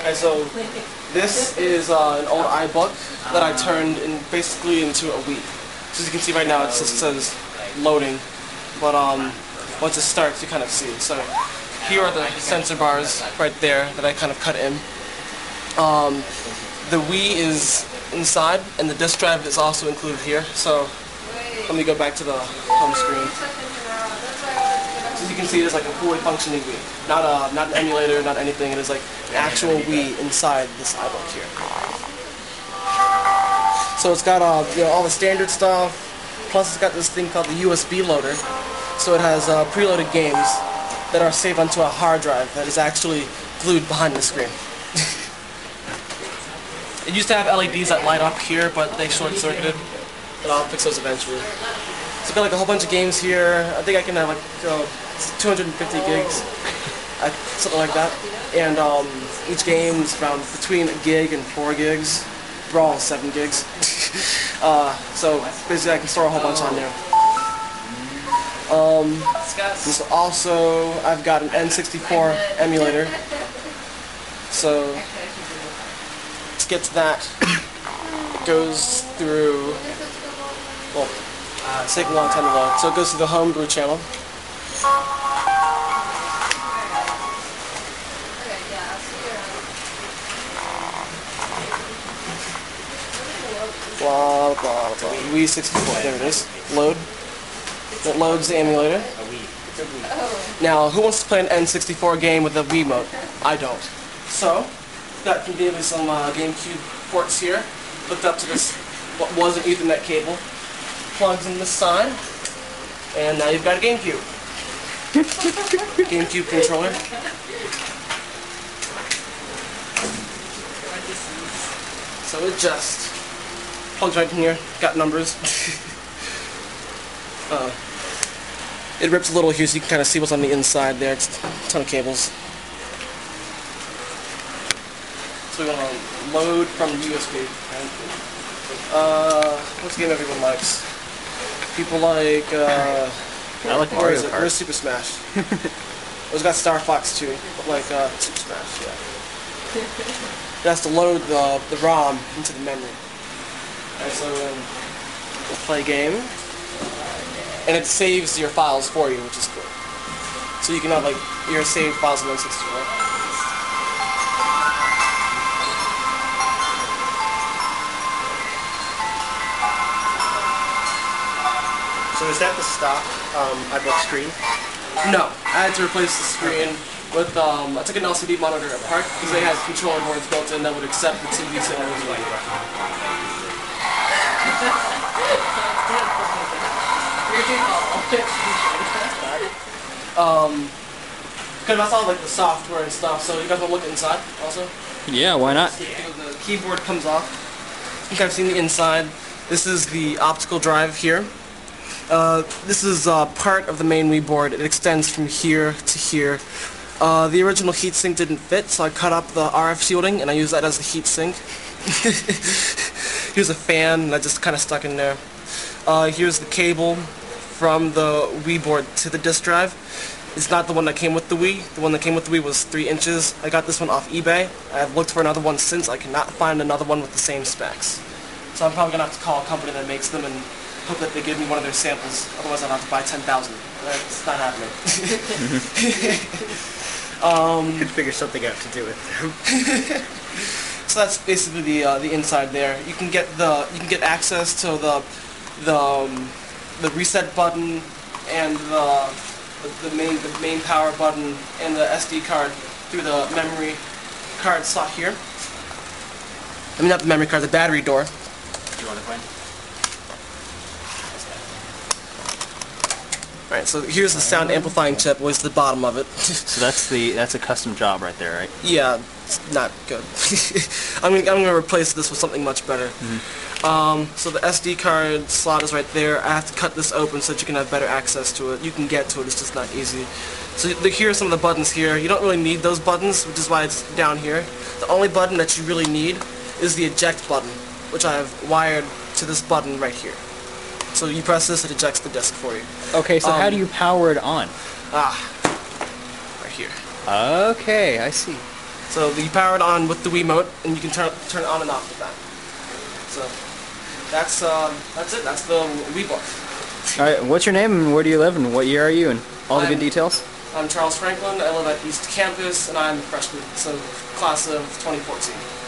Alright, so this is an old iBook that I turned basically into a Wii. So as you can see right now, it just says loading, but once it starts, you kind of see it. So here are the sensor bars right there that I kind of cut in. The Wii is inside, and the disk drive is also included here. So let me go back to the home screen. So as you can see, it is like a fully functioning Wii. Not an emulator, not anything. It is like an actual Wii inside this iBook here. So it's got all the standard stuff. Plus, it's got this thing called the USB loader. So it has preloaded games that are saved onto a hard drive that is actually glued behind the screen. It used to have LEDs that light up here, but they short-circuited. But I'll fix those eventually. So I've got like a whole bunch of games here. I think I can have like 250 gigs, something like that. And each game is around between a gig and 4 gigs. We're all 7 gigs. So basically I can store a whole bunch on there. So also I've got an N64 emulator. So let's get to that. It goes through, well, it's taking a long time to load. So it goes to the homebrew channel. Blah, blah, blah. Wii 64, there it is. Load. It loads the emulator. Now, who wants to play an N64 game with a Wii mode? I don't. So, got conveniently some GameCube ports here. Hooked up to this, what was an Ethernet cable. Plugs in this side. And now you've got a GameCube. GameCube controller. So it just plugs right in here, got numbers. It rips a little here so you can kind of see what's on the inside there. It's a ton of cables. So we're going to load from the USB. What's the game everyone likes? People like, I like Mario Kart. Where's Super Smash? It's got Star Fox too, but like Super Smash, yeah. It has to load the ROM into the memory. Alright, so we'll play game, and it saves your files for you, which is cool. So you can have like your saved files in N64. So is that the stock iBook screen? No, I had to replace the screen with I took an LCD monitor apart because they had controller boards built in that would accept the TV signal as well. Because that's all like the software and stuff. So you guys want to look inside also? Yeah, why not? The keyboard comes off. You guys have seen the inside. This is the optical drive here. This is part of the main Wii board. It extends from here to here. The original heatsink didn't fit, so I cut up the RF shielding and I used that as the heatsink. Here's a fan that just kind of stuck in there. Here's the cable from the Wii board to the disk drive. It's not the one that came with the Wii. The one that came with the Wii was 3 inches. I got this one off eBay. I've looked for another one since. I cannot find another one with the same specs. So I'm probably going to have to call a company that makes them and hope that they give me one of their samples. Otherwise I'll have to buy 10,000. It's not happening. Could figure something out to do with them. So that's basically the inside there. You can get access to the reset button and the main power button and the SD card through the memory card slot here. I mean, not the memory card, the battery door. Do you want to play? Alright, so here's the sound amplifying chip, was the bottom of it. So that's a custom job right there, right? Yeah, it's not good. I'm gonna replace this with something much better. So the SD card slot is right there. I have to cut this open so that you can have better access to it. You can get to it, it's just not easy. So here are some of the buttons here. You don't really need those buttons, which is why it's down here. The only button that you really need is the eject button, which I have wired to this button right here. So you press this, it ejects the disk for you. Okay, so how do you power it on? Right here. Okay, I see. So you power it on with the Wiimote, and you can turn it on and off with that. So that's it. That's the WiiBook. All right. What's your name and where do you live and what year are you and all the good details? I'm Charles Franklin. I live at East Campus, and I'm a freshman, so class of 2014.